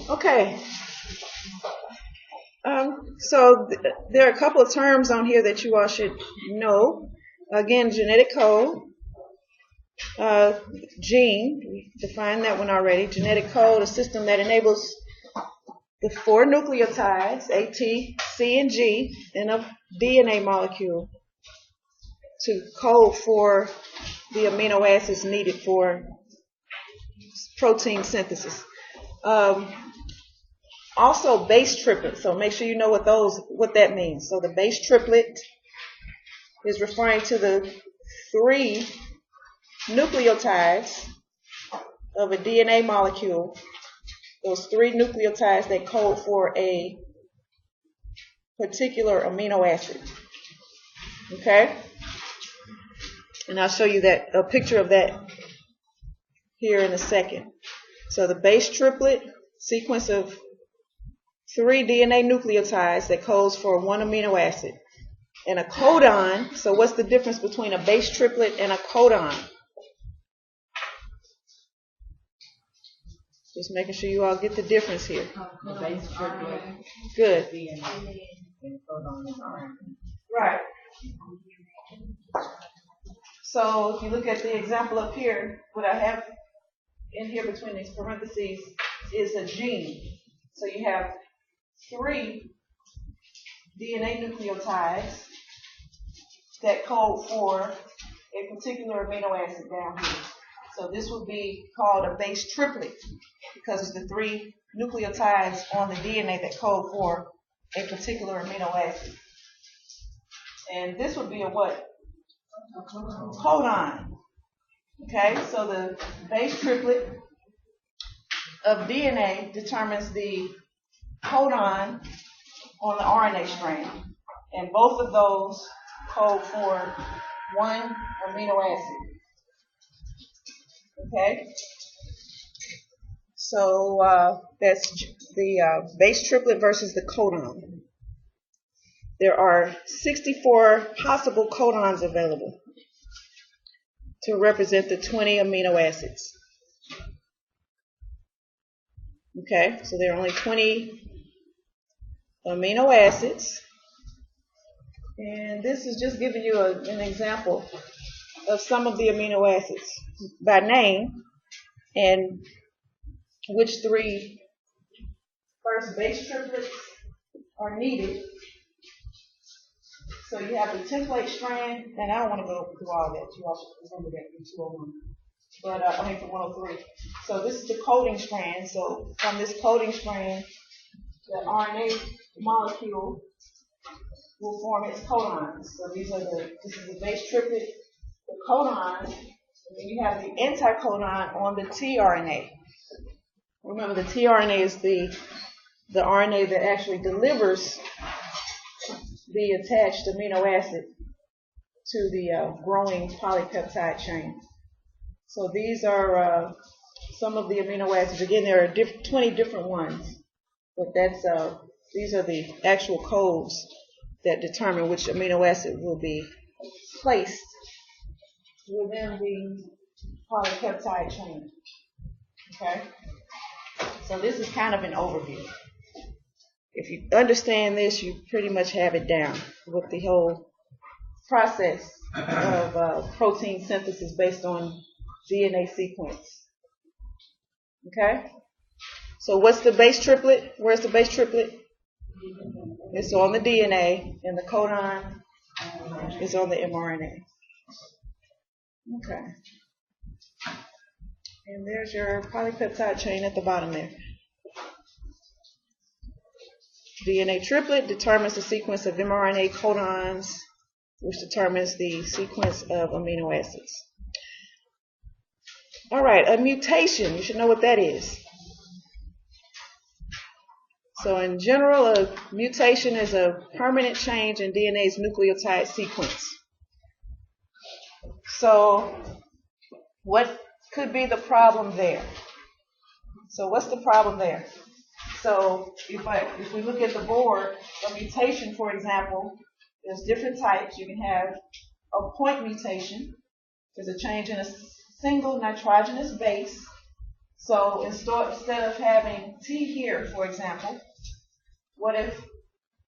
Okay. So there are a couple of terms on here that you all should know. Again, genetic code, gene, we defined that one already. Genetic code, a system that enables the four nucleotides, A, T, C, and G, in a DNA molecule to code for the amino acids needed for protein synthesis. Also base triplet, so make sure you know what that means. So the base triplet is referring to the three nucleotides of a DNA molecule, those three nucleotides that code for a particular amino acid. Okay? And I'll show you a picture of that here in a second. So the base triplet, sequence of three DNA nucleotides that codes for one amino acid. And a codon, so what's the difference between a base triplet and a codon? Just making sure you all get the difference here. The base triplet. Good. DNA and codon is RNA. Right. So if you look at the example up here, what I have in here between these parentheses is a gene. So you have three DNA nucleotides that code for a particular amino acid down here. So this would be called a base triplet because it's the three nucleotides on the DNA that code for a particular amino acid. And this would be a what? Codon. Okay, so the base triplet of DNA determines the codon on the RNA strand. And both of those code for one amino acid. Okay? So that's the base triplet versus the codon. There are 64 possible codons available to represent the 20 amino acids. Okay, so there are only 20 amino acids. And this is just giving you an example of some of the amino acids by name and which three first base triplets are needed. So you have the template strand, and I don't want to go through all that. You all should remember that from 201. But from 103. So this is the coding strand. So from this coding strand, the RNA molecule will form its codons. So this is the base triplet, the codon, and then you have the anticodon on the tRNA. Remember, the tRNA is the RNA that actually delivers the attached amino acid to the growing polypeptide chain. So these are some of the amino acids. Again, there are 20 different ones, but these are the actual codes that determine which amino acid will be placed within the polypeptide chain. Okay? So this is kind of an overview. If you understand this, you pretty much have it down with the whole process of protein synthesis based on DNA sequence. Okay? So what's the base triplet? Where's the base triplet? It's on the DNA, and the codon is on the mRNA. Okay. And there's your polypeptide chain at the bottom there. DNA triplet determines the sequence of mRNA codons, which determines the sequence of amino acids. All right, a mutation. You should know what that is. So in general, a mutation is a permanent change in DNA's nucleotide sequence. So what could be the problem there? So what's the problem there? So if we look at the board, a mutation, for example, there's different types. You can have a point mutation. There's a change in a single nitrogenous base. So instead of having T here, for example, what if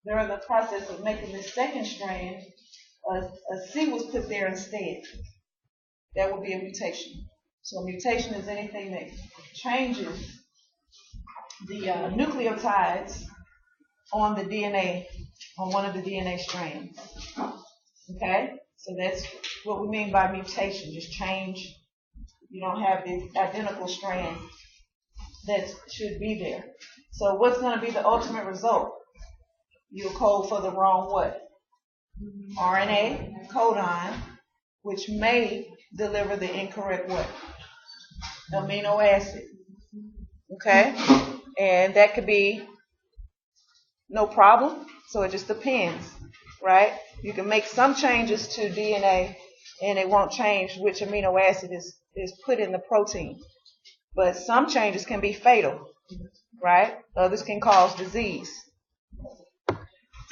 during the process of making this second strand, a C was put there instead? That would be a mutation. So a mutation is anything that changes the nucleotides on the DNA, on one of the DNA strands. Okay? So that's what we mean by mutation. Just change. You don't have the identical strand that should be there. So what's going to be the ultimate result? You'll code for the wrong what? RNA codon, which may deliver the incorrect what? Amino acid. Okay? And that could be no problem. So it just depends, right? You can make some changes to DNA and it won't change which amino acid is put in the protein. But some changes can be fatal, right? Others can cause disease.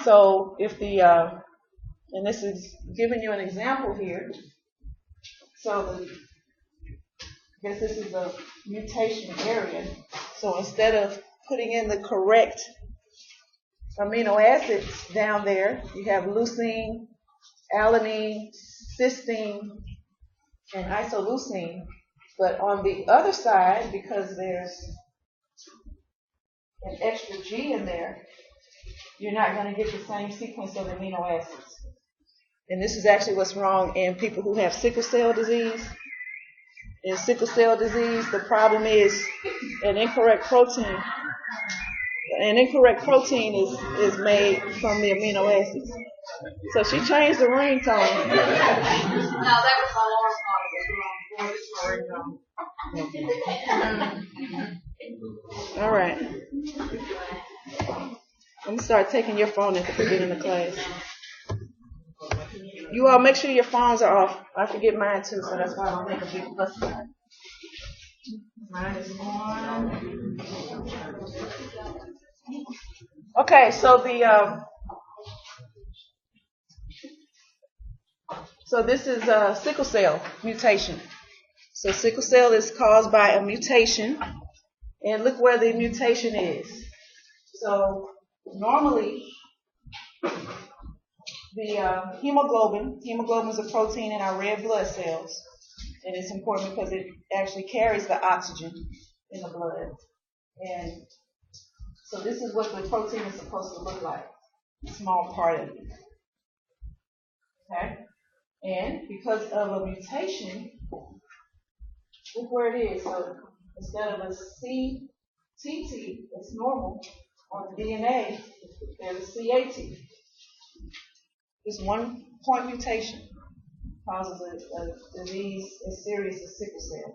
So if and this is giving you an example here. So I guess this is a mutation area. So instead of putting in the correct amino acids down there, you have leucine, alanine, cysteine, and isoleucine. But on the other side, because there's an extra G in there, you're not going to get the same sequence of amino acids. And this is actually what's wrong in people who have sickle cell disease. In sickle cell disease, the problem is an incorrect protein. An incorrect protein is made from the amino acids. So she changed the ringtone. No, that was my alarm clock. All right. I'm going to start taking your phone at the beginning of class. You all make sure your phones are off. I forget mine too, so that's why I don't make a big fuss about it. Mine is on. Okay, so so this is a sickle cell mutation. So sickle cell is caused by a mutation, and look where the mutation is. So normally the hemoglobin is a protein in our red blood cells, and it's important because it actually carries the oxygen in the blood. And so this is what the protein is supposed to look like, a small part of it. Okay? And because of a mutation, look where it is. So instead of a CTT, that's normal, on the DNA, there's a CAT. This 1 point mutation causes a disease as serious as sickle cell.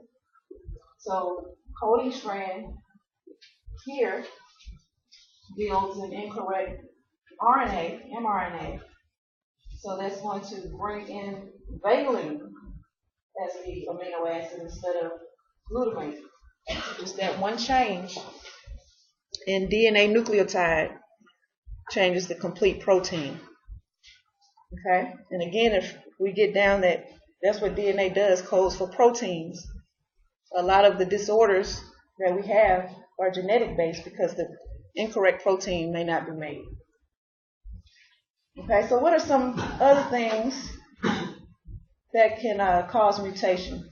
So coding strand here builds an incorrect RNA, mRNA. So that's going to bring in valine as the amino acid instead of glutamate. Just that one change in DNA nucleotide changes the complete protein. Okay? And again, if we get down that's what DNA does, codes for proteins. A lot of the disorders that we have are genetic based because the incorrect protein may not be made. Okay, so what are some other things that can cause mutation?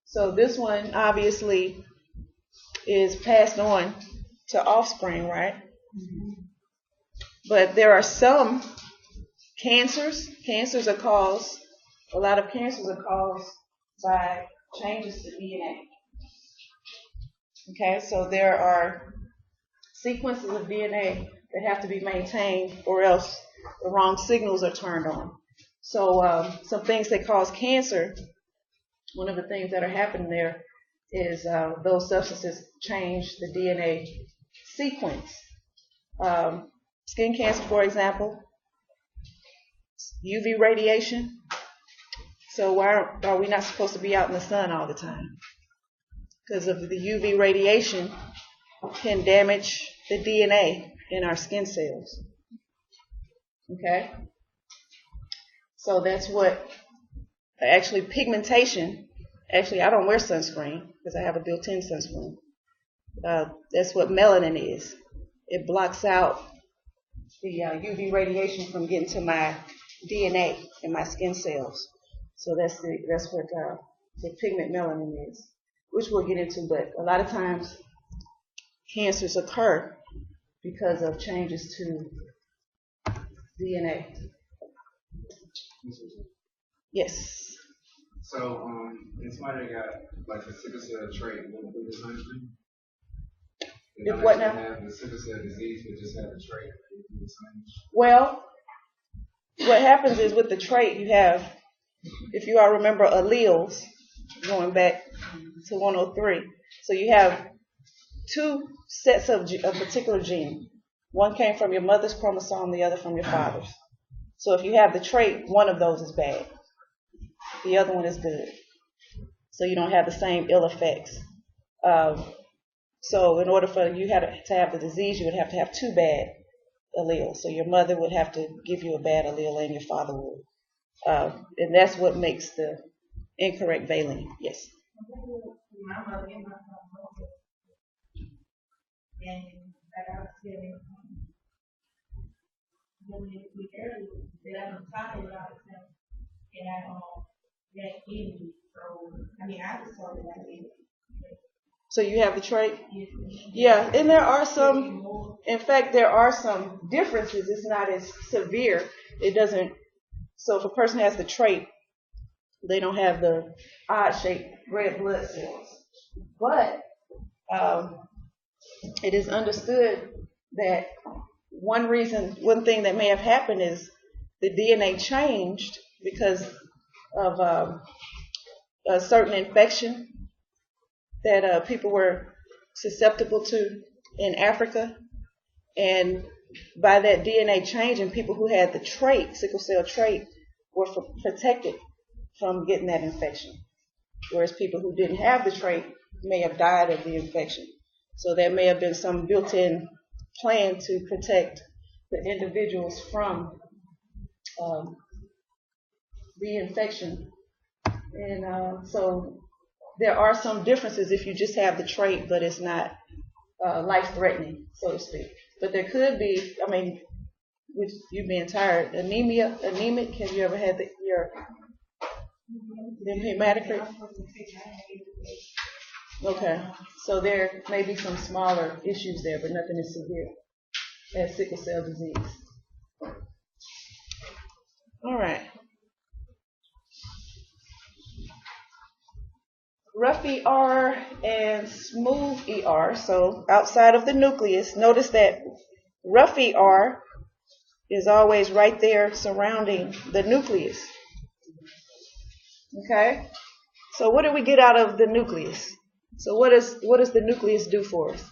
So this one obviously is passed on to offspring, right? But there are some cancers. A lot of cancers are caused by changes to DNA. Okay, so there are sequences of DNA that have to be maintained or else the wrong signals are turned on. So some things that cause cancer, one of the things that are happening there is those substances change the DNA sequence. Skin cancer, for example, UV radiation. So why are we not supposed to be out in the sun all the time? Because of the UV radiation can damage the DNA in our skin cells. Okay? So that's what actually pigmentation. Actually, I don't wear sunscreen because I have a built-in sunscreen. That's what melanin is. It blocks out the UV radiation from getting to my DNA and my skin cells. So that's what the pigment melanin is, which we'll get into. But a lot of times, cancers occur because of changes to DNA. Yes. So, in somebody that got like the sickle cell trait, what do this thing? If what now? Have the sickle cell disease, but just have the trait. Well, what happens is with the trait, you have, if you all remember alleles, going back to 103. So you have two sets of a particular gene. One came from your mother's chromosome, the other from your father's. So if you have the trait, one of those is bad. The other one is good. So you don't have the same ill effects. So in order for you to have the disease, you would have to have two bad alleles. So your mother would have to give you a bad allele and your father would. And that's what makes the incorrect valine. Yes? My mother and my father, and like I was saying, earlier, that I'm talking about it, and I that in me. So I mean, I was told that in me. So you have the trait? Yeah, and there are some, in fact, there are some differences. It's not as severe. It doesn't, so if a person has the trait, they don't have the odd-shaped red blood cells. But it is understood that one thing that may have happened is the DNA changed because of a certain infection that people were susceptible to in Africa. And by that DNA changing, people who had the trait, sickle cell trait, were protected from getting that infection. Whereas people who didn't have the trait may have died of the infection. So there may have been some built-in plan to protect the individuals from the infection. And so there are some differences if you just have the trait, but it's not life-threatening, so to speak. But there could be, I mean, with you being tired, anemic. Have you ever had your hematocrit? Okay, so there may be some smaller issues there, but nothing as severe as sickle cell disease. All right. Rough ER and smooth ER, so outside of the nucleus, notice that rough ER is always right there surrounding the nucleus. Okay? So what do we get out of the nucleus? So what does the nucleus do for us?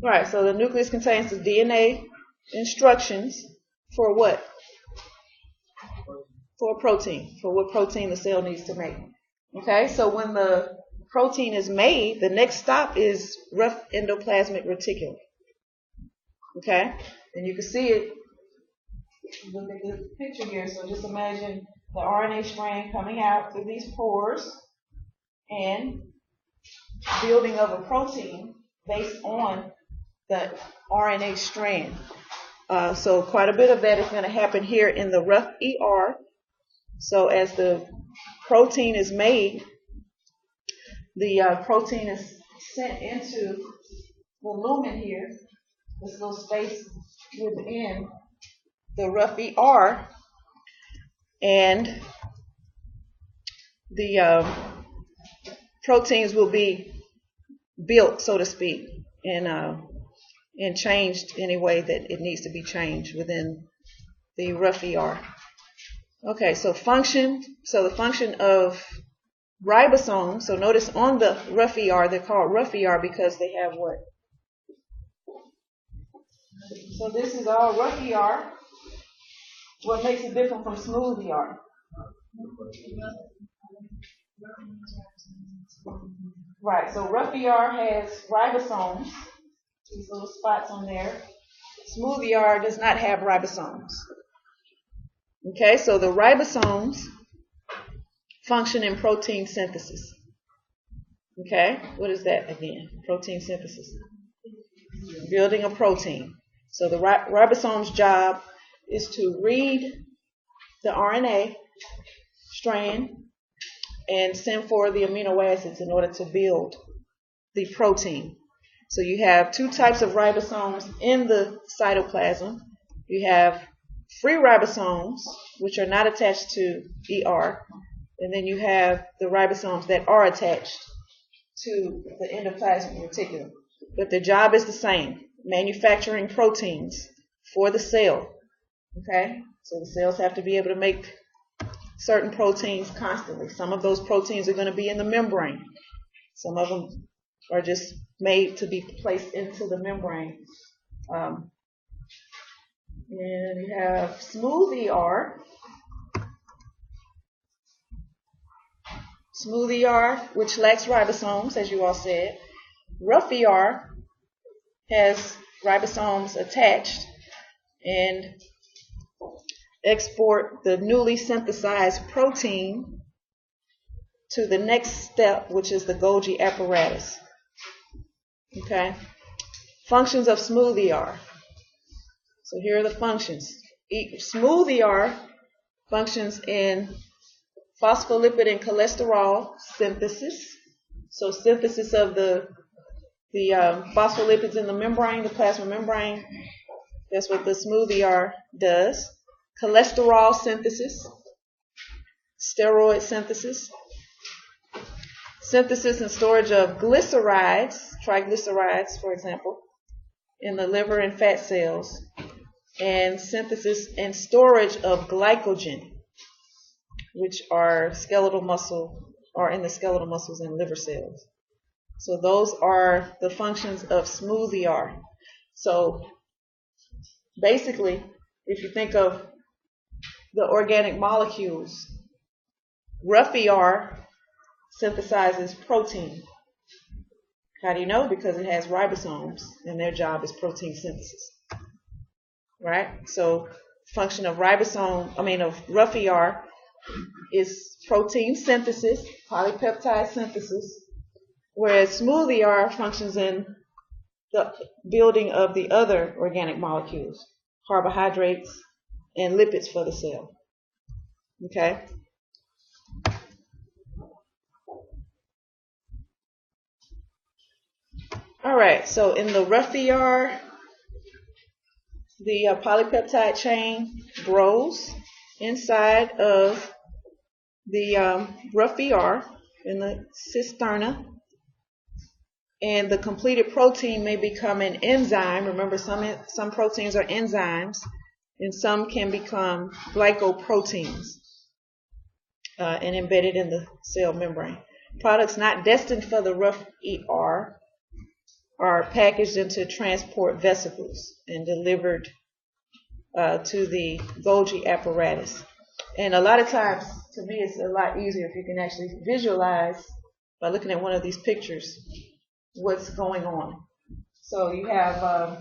Right, so the nucleus contains the DNA instructions for what? For a protein, for what protein the cell needs to make. Okay, so when the protein is made, the next stop is rough endoplasmic reticulum. Okay, and you can see it. Look at the picture here. So just imagine the RNA strand coming out through these pores and building of a protein based on the RNA strand. So quite a bit of that is going to happen here in the rough ER. So as the protein is made, the protein is sent into the lumen here, this little space within the rough ER, and the proteins will be built, so to speak, and changed any way that it needs to be changed within the rough ER. Okay, so the function of ribosomes, so notice on the rough ER, they're called rough ER because they have what? So this is all rough ER. What makes it different from smooth ER? Right, so rough ER has ribosomes, these little spots on there. Smooth ER does not have ribosomes. Okay, so the ribosomes function in protein synthesis. Okay, what is that again? Protein synthesis. Building a protein. So the ribosome's job is to read the RNA strand and send for the amino acids in order to build the protein. So you have two types of ribosomes in the cytoplasm. You have free ribosomes, which are not attached to ER, and then you have the ribosomes that are attached to the endoplasmic reticulum. But their job is the same, manufacturing proteins for the cell. Okay? So the cells have to be able to make certain proteins constantly. Some of those proteins are going to be in the membrane. Some of them are just made to be placed into the membrane. And you have smooth ER. Smooth ER, which lacks ribosomes, as you all said. Rough ER has ribosomes attached and export the newly synthesized protein to the next step, which is the Golgi apparatus. Okay? Functions of smooth ER. So here are the functions. Smooth ER functions in phospholipid and cholesterol synthesis. So synthesis of the phospholipids in the membrane, the plasma membrane. That's what the smooth ER does. Cholesterol synthesis, steroid synthesis, synthesis and storage of glycerides, triglycerides, for example, in the liver and fat cells, and synthesis and storage of glycogen, which are skeletal muscle, or in the skeletal muscles and liver cells. So those are the functions of smooth ER. So basically, if you think of the organic molecules, rough ER synthesizes protein. How do you know? Because it has ribosomes, and their job is protein synthesis. Right? So function of rough ER is protein synthesis, polypeptide synthesis, whereas smooth ER functions in the building of the other organic molecules, carbohydrates and lipids for the cell. Okay? All right, so in the rough ER, the polypeptide chain grows inside of the rough ER in the cisterna, and the completed protein may become an enzyme. Remember, some proteins are enzymes, and some can become glycoproteins and embedded in the cell membrane. Products not destined for the rough ER are packaged into transport vesicles and delivered to the Golgi apparatus. And a lot of times, to me, it's a lot easier if you can actually visualize by looking at one of these pictures what's going on. So you have,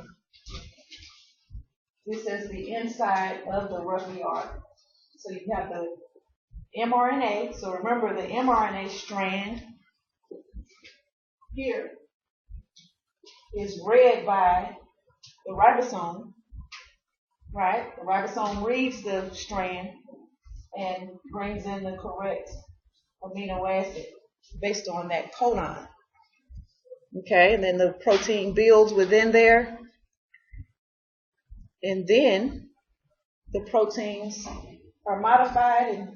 this is the inside of the rough ER. So you have the mRNA. So remember, the mRNA strand here is read by the ribosome, right? The ribosome reads the strand and brings in the correct amino acid based on that codon. Okay, and then the protein builds within there, and then the proteins are modified and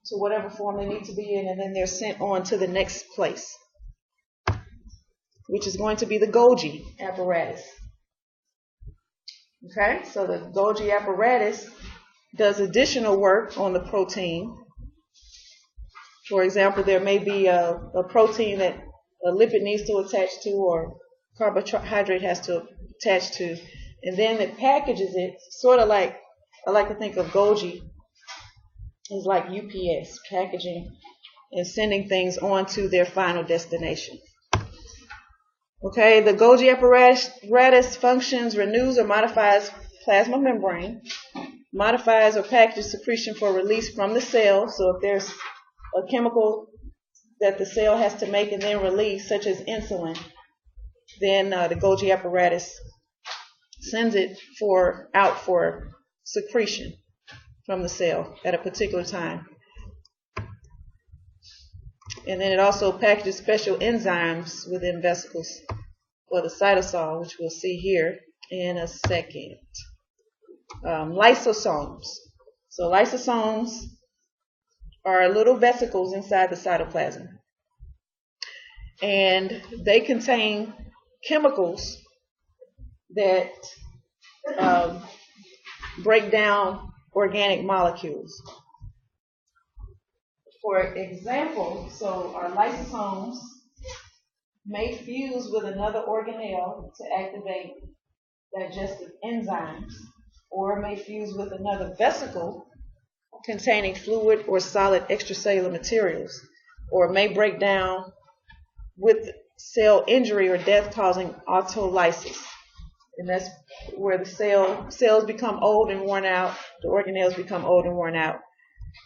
to whatever form they need to be in, and then they're sent on to the next place, which is going to be the Golgi apparatus. Okay, so the Golgi apparatus does additional work on the protein. For example, there may be a protein that a lipid needs to attach to, or carbohydrate has to attach to, and then it packages it, sort of like, I like to think of Golgi as like UPS, packaging and sending things on to their final destination. Okay, the Golgi apparatus functions, renews, or modifies plasma membrane. modifies or packages secretion for release from the cell. So if there's a chemical that the cell has to make and then release, such as insulin, then the Golgi apparatus sends it out for secretion from the cell at a particular time. And then it also packages special enzymes within vesicles for the cytosol, which we'll see here in a second. Lysosomes. So lysosomes are little vesicles inside the cytoplasm. And they contain chemicals that break down organic molecules. For example, so our lysosomes may fuse with another organelle to activate digestive enzymes, or may fuse with another vesicle containing fluid or solid extracellular materials, or may break down with cell injury or death causing autolysis. And that's where the cells become old and worn out, the organelles become old and worn out.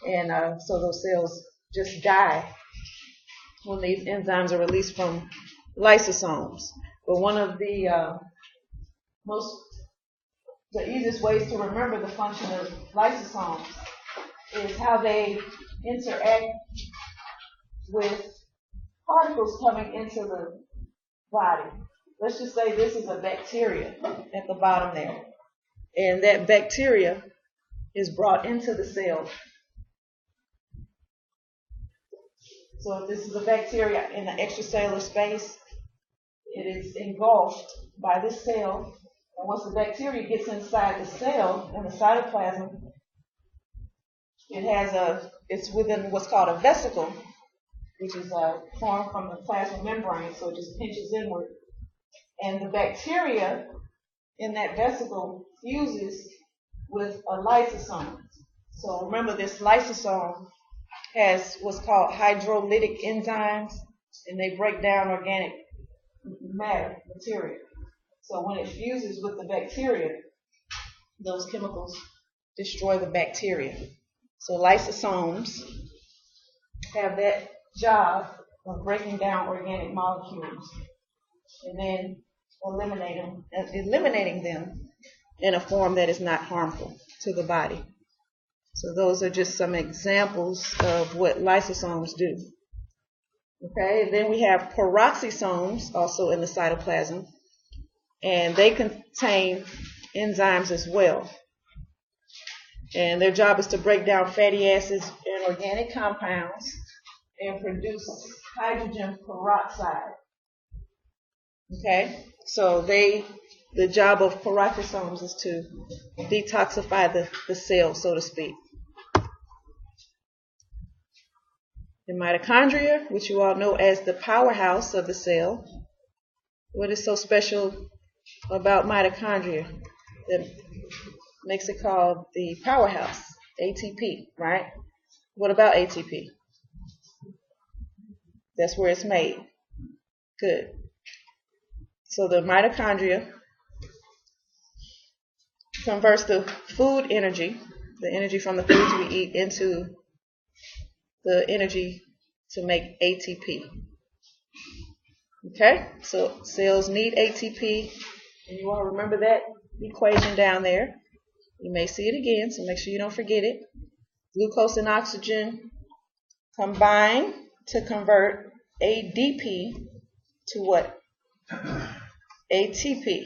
And so those cells just die when these enzymes are released from lysosomes. But one of the easiest ways to remember the function of lysosomes is how they interact with particles coming into the body. Let's just say this is a bacteria at the bottom there. And that bacteria is brought into the cell. So if this is a bacteria in the extracellular space, it is engulfed by this cell. And once the bacteria gets inside the cell, in the cytoplasm, it's within what's called a vesicle, which is formed from the plasma membrane, so it just pinches inward. And the bacteria in that vesicle fuses with a lysosome. So remember, this lysosome has what's called hydrolytic enzymes, and they break down organic material. So when it fuses with the bacteria, those chemicals destroy the bacteria. So lysosomes have that job of breaking down organic molecules and then eliminating them in a form that is not harmful to the body. So those are just some examples of what lysosomes do. Okay, and then we have peroxisomes also in the cytoplasm, and they contain enzymes as well. And their job is to break down fatty acids and organic compounds and produce hydrogen peroxide. Okay, so the job of peroxisomes is to detoxify the cell, so to speak. The mitochondria, which you all know as the powerhouse of the cell. What is so special about mitochondria that makes it called the powerhouse? ATP, right? What about ATP? That's where it's made. Good. So the mitochondria converts the food energy, the energy from the foods we eat, into the energy to make ATP. Okay, so cells need ATP, and you all remember that equation down there. You may see it again, so make sure you don't forget it. Glucose and oxygen combine to convert ADP to what? ATP.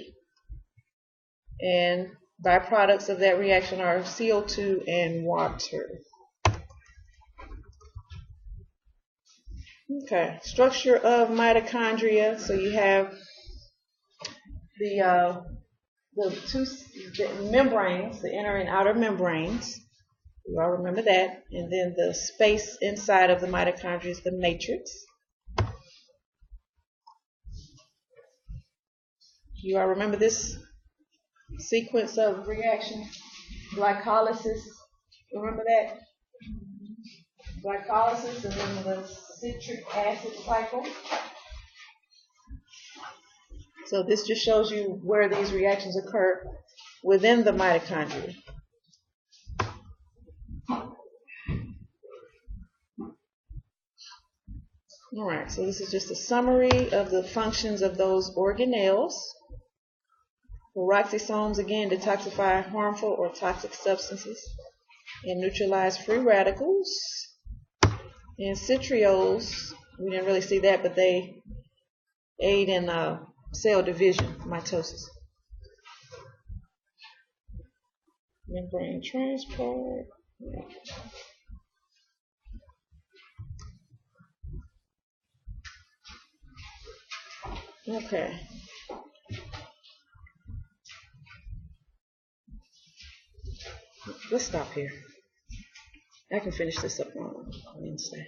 And byproducts of that reaction are CO2 and water. Okay, structure of mitochondria. So you have the membranes, the inner and outer membranes. You all remember that. And then the space inside of the mitochondria is the matrix. You all remember this sequence of reaction? Glycolysis. Remember that? Glycolysis and then the citric acid cycle. So this just shows you where these reactions occur within the mitochondria. All right, so this is just a summary of the functions of those organelles. Peroxisomes, again, detoxify harmful or toxic substances and neutralize free radicals. And citrioles, we didn't really see that, but they aid in cell division, mitosis. Membrane transport. Okay. Let's stop here. I can finish this up on Wednesday.